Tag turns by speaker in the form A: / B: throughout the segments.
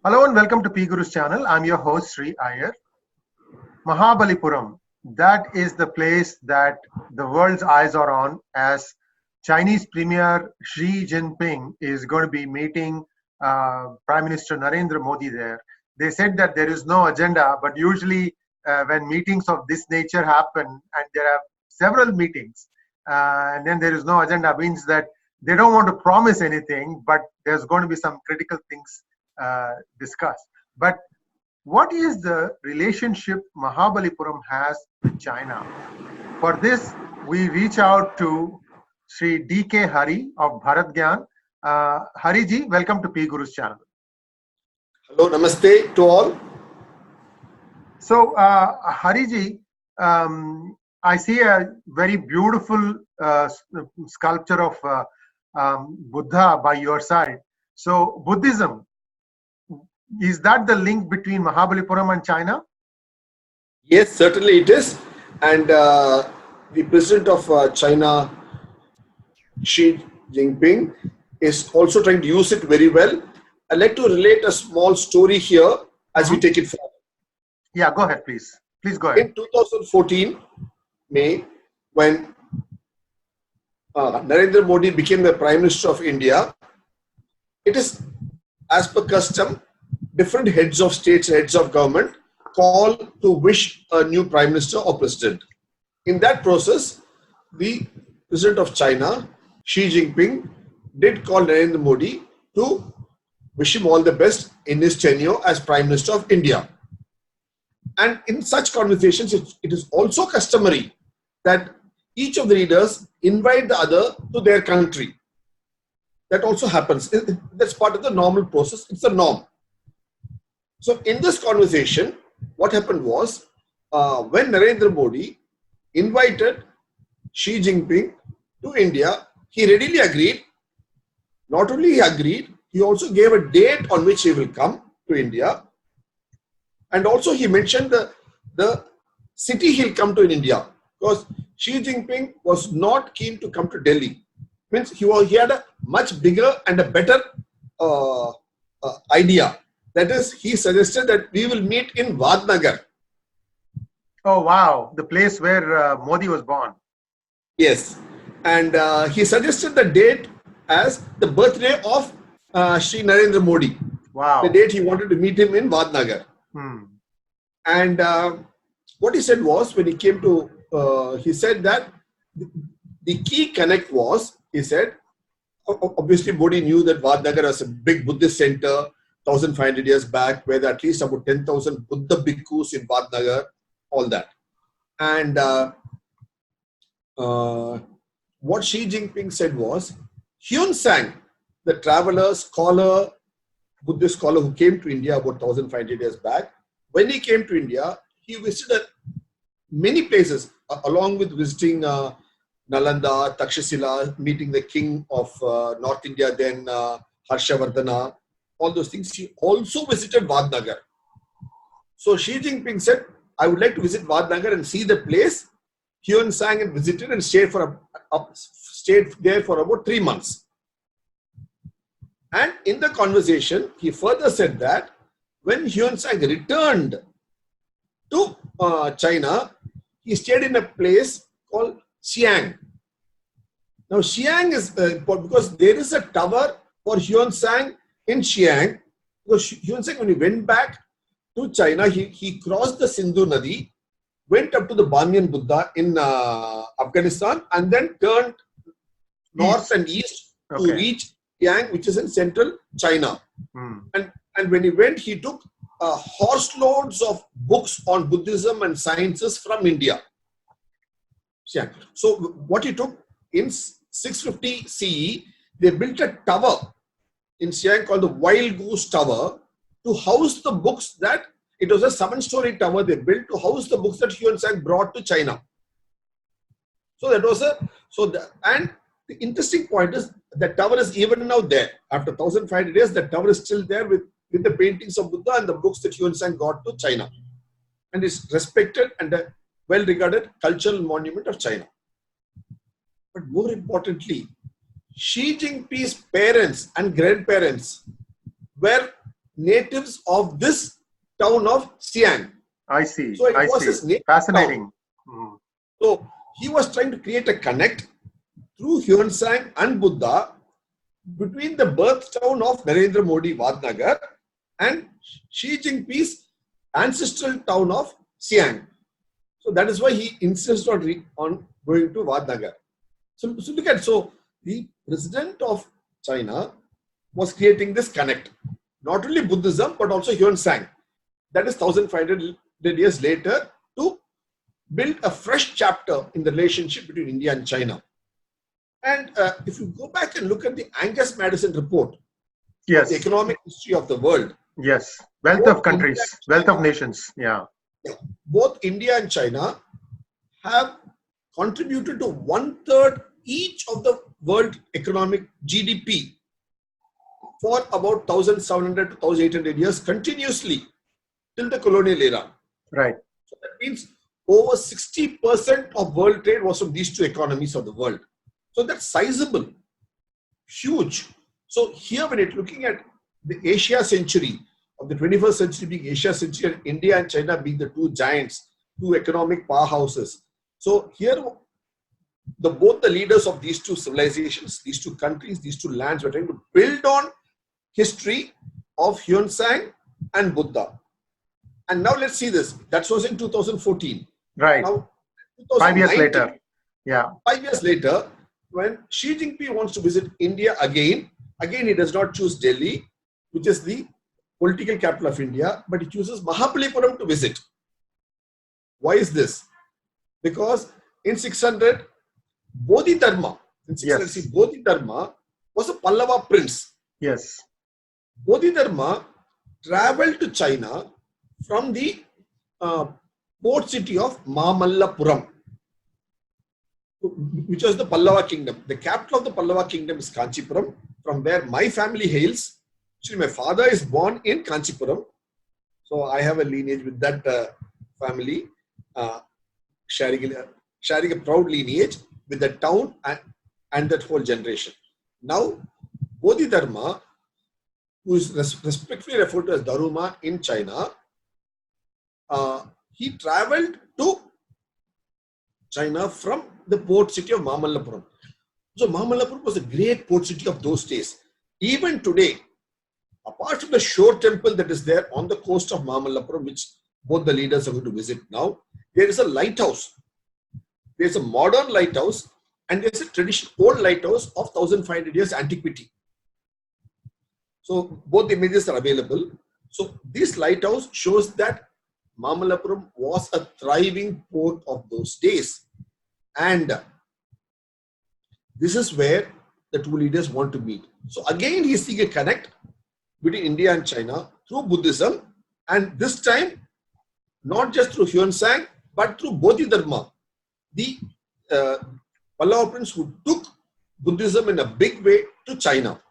A: Hello and welcome to PGurus channel. I'm your host Sri Iyer. Mahabalipuram, that is the place that the world's eyes are on as Chinese Premier Xi Jinping is going to be meeting Prime Minister Narendra Modi there. They said that there is no agenda, but usually when meetings of this nature happen and there are several meetings and then there is no agenda means that they don't want to promise anything, but there's going to be some critical things discussed. But what is the relationship Mahabalipuram has with China? For this, we reach out to Sri D.K. Hari of BharatGyan. Hari ji, welcome to PGurus channel.
B: Hello, namaste to all.
A: So, Hari ji, I see a very beautiful sculpture of Buddha by your side. So, Buddhism, is that the link between Mahabalipuram and China?
B: Yes, certainly it is. And the president of China, Xi Jinping, is also trying to use it very well. I'd like to relate a small story here as we take it forward.
A: Yeah, go ahead, please. Please go ahead.
B: In 2014, May, when Narendra Modi became the Prime Minister of India, it is, as per custom, different heads of states, heads of government call to wish a new Prime Minister or President. In that process, the President of China, Xi Jinping, did call Narendra Modi to wish him all the best in his tenure as Prime Minister of India. And in such conversations, it is also customary that each of the leaders invite the other to their country. That also happens. That's part of the normal process. It's a norm. So in this conversation, what happened was, when Narendra Modi invited Xi Jinping to India, he readily agreed. Not only he agreed, he also gave a date on which he will come to India. And also he mentioned the city he'll come to in India, because Xi Jinping was not keen to come to Delhi. Means he had a much bigger and a better idea. That is, he suggested that we will meet in Vadnagar.
A: Oh, wow. The place where Modi was born.
B: Yes. And he suggested the date as the birthday of Shri Narendra Modi.
A: Wow.
B: The date he wanted to meet him in Vadnagar. And what he said was, when he came to, he said that the key connect was, he said, obviously Modi knew that Vadnagar was a big Buddhist center, 1,500 years back, where there are at least about 10,000 Buddha bhikkhus in Vadnagar, all that. And what Xi Jinping said was, Hyun Sang, the traveler, scholar, Buddhist scholar who came to India about 1,500 years back, when he came to India, he visited many places, along with visiting Nalanda, Takshashila, meeting the king of North India, then Harshavardhana, all those things. He also visited Vadnagar. So Xi Jinping said, I would like to visit Vadnagar and see the place. Hyun Sang and visited and stayed there for about 3 months. And in the conversation, he further said that when Hyun Sang returned to China, he stayed in a place called Xi'an. Now Xi'an is, because there is a tower for Hyun Sang in Xi'an, because Hyun Sang, when he went back to China, he crossed the Sindhu Nadi, went up to the Banyan Buddha in Afghanistan, and then turned north and east to reach Xi'an, which is in central China. And when he went, he took horse loads of books on Buddhism and sciences from India. So what he took, in 650 CE, they built a tower in Xi'an called the Wild Goose Tower to house the books that, it was a 7-story tower they built to house the books that Hyun Sang brought to China. So that was and the interesting point is, the tower is even now there. After 1,500 years, the tower is still there with the paintings of Buddha and the books that Hyun Sang got to China. And is respected and a well-regarded cultural monument of China. But more importantly, Xi Jinping's parents and grandparents were natives of this town of Xi'an.
A: I see.
B: So it
A: I
B: was
A: see.
B: his native
A: Fascinating.
B: town. So he was trying to create a connect through Hyonsang and Buddha between the birth town of Narendra Modi, Vadnagar, and Xi Jinping's ancestral town of Xi'an. So that is why he insists on going to Vadnagar. So look at, so the president of China was creating this connect, not only Buddhism but also Hyonsang. That is 1500 years later, to build a fresh chapter in the relationship between India and China. And if you go back and look at the Angus Madison report,
A: Yes.
B: the economic history of the world.
A: Yes. Wealth of countries, wealth of nations. Yeah.
B: Both India and China have contributed to 1/3 each of the world economic GDP for about 1700 to 1800 years continuously till the colonial era.
A: Right.
B: So that means over 60% of world trade was from these two economies of the world. So that's sizable, huge. So here when you're looking at the Asia century of the 21st century being Asia century, and India and China being the two giants, two economic powerhouses. So here both the leaders of these two civilizations, these two countries, these two lands were trying to build on history of Hyonsang and Buddha. And now let's see this. That was in 2014.
A: Right.
B: Now,
A: 5 years later. Yeah.
B: 5 years later, when Xi Jinping wants to visit India again he does not choose Delhi, which is the political capital of India, but he chooses Mamallapuram to visit. Why is this? Because in 600, Bodhidharma, Bodhidharma was a Pallava prince.
A: Yes.
B: Bodhidharma traveled to China from the port city of Mamallapuram, which was the Pallava kingdom. The capital of the Pallava kingdom is Kanchipuram, from where my family hails. Actually, my father is born in Kanchipuram. So I have a lineage with that family, sharing a proud lineage with the town and that whole generation. Now, Bodhidharma, who is respectfully referred to as Daruma in China, he traveled to China from the port city of Mamallapuram. So Mamallapuram was a great port city of those days. Even today, apart from the shore temple that is there on the coast of Mamallapuram, which both the leaders are going to visit now, there is a lighthouse. There's a modern lighthouse and there's a traditional old lighthouse of 1500 years antiquity. So both images are available. So this lighthouse shows that Mamallapuram was a thriving port of those days. And this is where the two leaders want to meet. So again, he's seeing a connect between India and China through Buddhism, and this time not just through Hyonsang but through Bodhidharma, the Pallava prince who took Buddhism in a big way to China.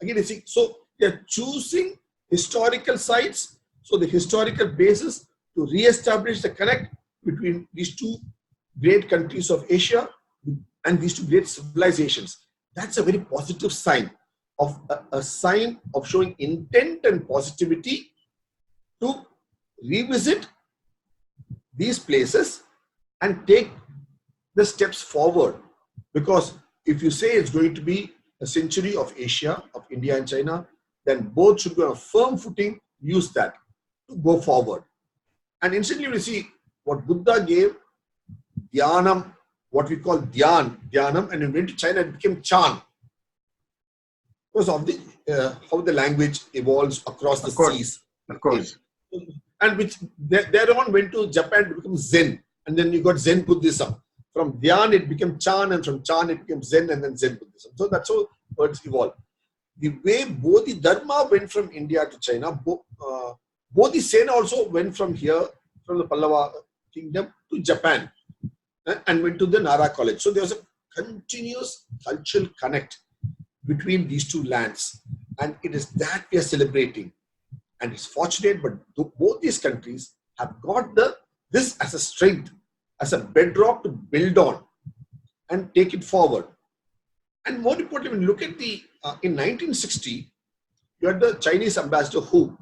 B: Again, you see, so they are choosing historical sites, so the historical basis to re-establish the connect between these two great countries of Asia and these two great civilizations. That's a very positive sign of a sign of showing intent and positivity to revisit these places and take the steps forward. Because if you say it's going to be a century of Asia, of India and China, then both should be on a firm footing, use that to go forward. And instantly we see what Buddha gave, Dhyanam, what we call Dhyanam, and when it went to China, it became Chan. Because of the how the language evolves across the seas.
A: Of course.
B: And which thereon went to Japan to become Zen. And then you got Zen Buddhism. From Dhyan, it became Chan, and from Chan, it became Zen, and then Zen Buddhism. So that's how words evolve. The way Bodhidharma went from India to China, Bodhisena also went from here, from the Pallava kingdom to Japan and went to the Nara college. So there was a continuous cultural connect between these two lands. And it is that we are celebrating. And it's fortunate, but both these countries have got this as a strength, as a bedrock to build on and take it forward. And more importantly, when you look at in 1960, you had the Chinese ambassador Hu,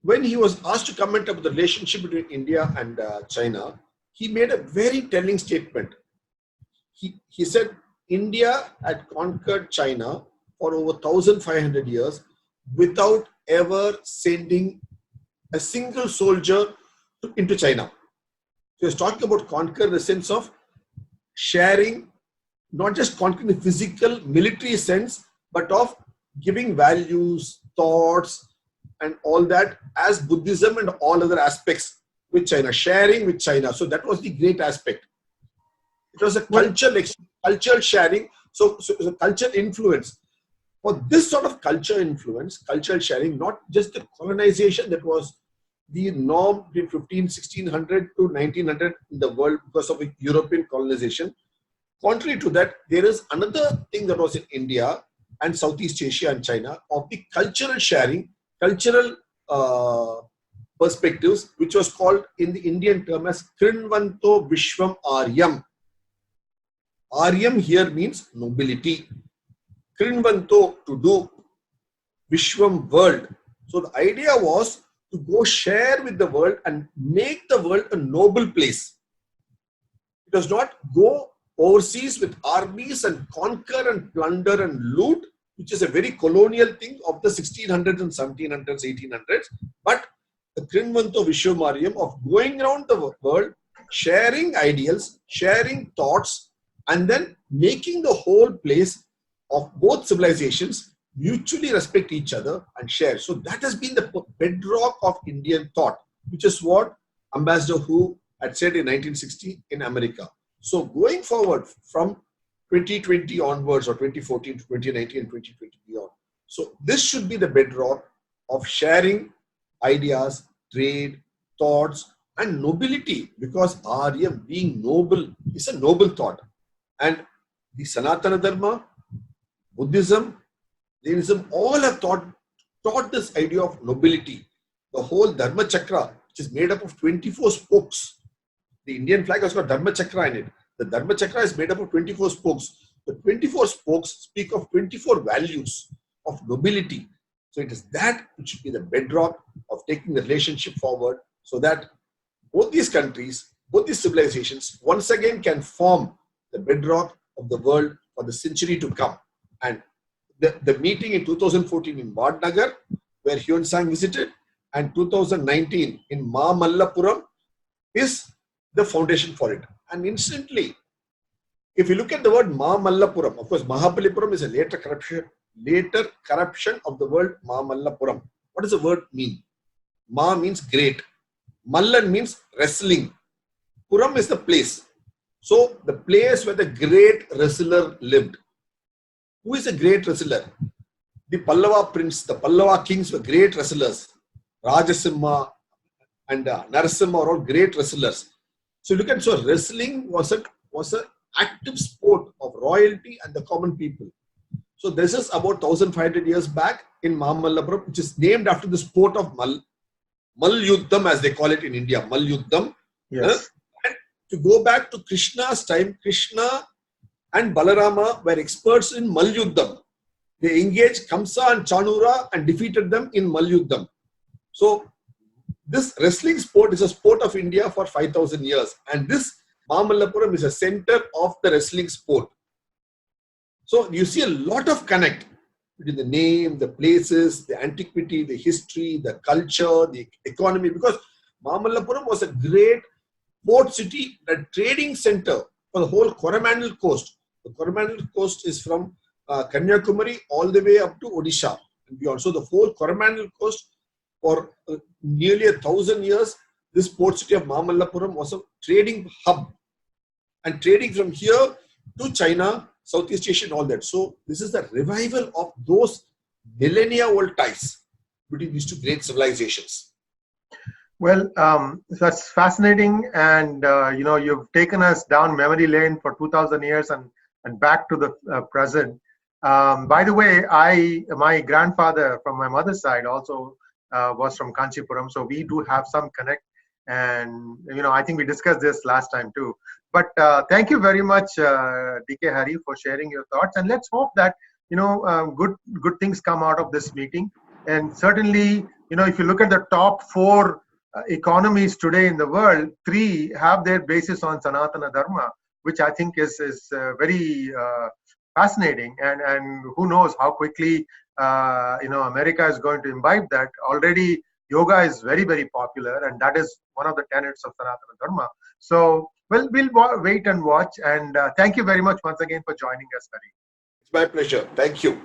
B: when he was asked to comment about the relationship between India and China, he made a very telling statement. He said, India had conquered China for over 1,500 years without ever sending a single soldier into China. So he was talking about conquer in the sense of sharing, not just conquering the physical military sense, but of giving values, thoughts, and all that as Buddhism and all other aspects with China, sharing with China. So that was the great aspect. It was a cultural sharing, so cultural influence. For this sort of culture influence, cultural sharing, not just the colonization that was the norm between 1600 to 1900 in the world because of European colonization. Contrary to that, there is another thing that was in India and Southeast Asia and China of the cultural sharing, cultural perspectives, which was called in the Indian term as Krinvanto Vishwam Aryam. Aryam here means nobility. Krinvanto, to do, Vishwam, world. So the idea was to go share with the world and make the world a noble place. It does not go overseas with armies and conquer and plunder and loot, which is a very colonial thing of the 1600s and 1700s, 1800s. But the Krinvanto Vishwamaryam of going around the world, sharing ideals, sharing thoughts, and then making the whole place of both civilizations mutually respect each other and share. So that has been the bedrock of Indian thought, which is what Ambassador Hu had said in 1960 in America. So going forward from 2020 onwards, or 2014 to 2019 and 2020 beyond. So this should be the bedrock of sharing ideas, trade, thoughts, and nobility, because Arya, being noble, is a noble thought. And the Sanatana Dharma, Buddhism, Jainism, all have taught this idea of nobility. The whole Dharma Chakra, which is made up of 24 spokes. The Indian flag has got Dharma Chakra in it. The Dharma Chakra is made up of 24 spokes. The 24 spokes speak of 24 values of nobility. So it is that which should be the bedrock of taking the relationship forward, so that both these countries, both these civilizations, once again can form the bedrock of the world for the century to come. And the meeting in 2014 in Vadnagar, where Hyun Sang visited, and 2019 in Mamallapuram is the foundation for it. And instantly, if you look at the word Mamallapuram, of course, Mahabalipuram is a later corruption of the word Mamallapuram. What does the word mean? Ma means great. Mallan means wrestling. Puram is the place. So the place where the great wrestler lived. Who is a great wrestler? The Pallava prince, the Pallava kings were great wrestlers. Rajasimha and Narasimha are all great wrestlers. So look at, so wrestling was an active sport of royalty and the common people. So this is about 1500 years back in Mamallapuram, which is named after the sport of Malyuddham, as they call it in India, Malyuddham.
A: Yes.
B: And to go back to Krishna's time, Krishna and Balarama were experts in Malyuddham. They engaged Kamsa and Chanura and defeated them in Malyuddham. So this wrestling sport is a sport of India for 5,000 years. And this Mamallapuram is a center of the wrestling sport. So you see a lot of connect between the name, the places, the antiquity, the history, the culture, the economy, because Mamallapuram was a great port city, a trading center for the whole Coromandel coast. The Coromandel coast is from Kanyakumari all the way up to Odisha and beyond. So the whole Coromandel coast for nearly 1,000 years, this port city of Mamallapuram was a trading hub, and trading from here to China, Southeast Asia and all that. So this is the revival of those millennia old ties between these two great civilizations.
A: Well, that's fascinating, and you've taken us down memory lane for 2,000 years and back to the present. By the way, my grandfather from my mother's side also was from Kanchipuram, so we do have some connect. And I think we discussed this last time too. But thank you very much, DK Hari, for sharing your thoughts. And let's hope that good things come out of this meeting. And certainly, if you look at the top four economies today in the world, three have their basis on Sanatana Dharma, which I think is very fascinating. And who knows how quickly America is going to imbibe that. Already yoga is very, very popular, and that is one of the tenets of Sanatana Dharma. So, well, we'll wait and watch. And thank you very much once again for joining us, Hari.
B: It's my pleasure. Thank you.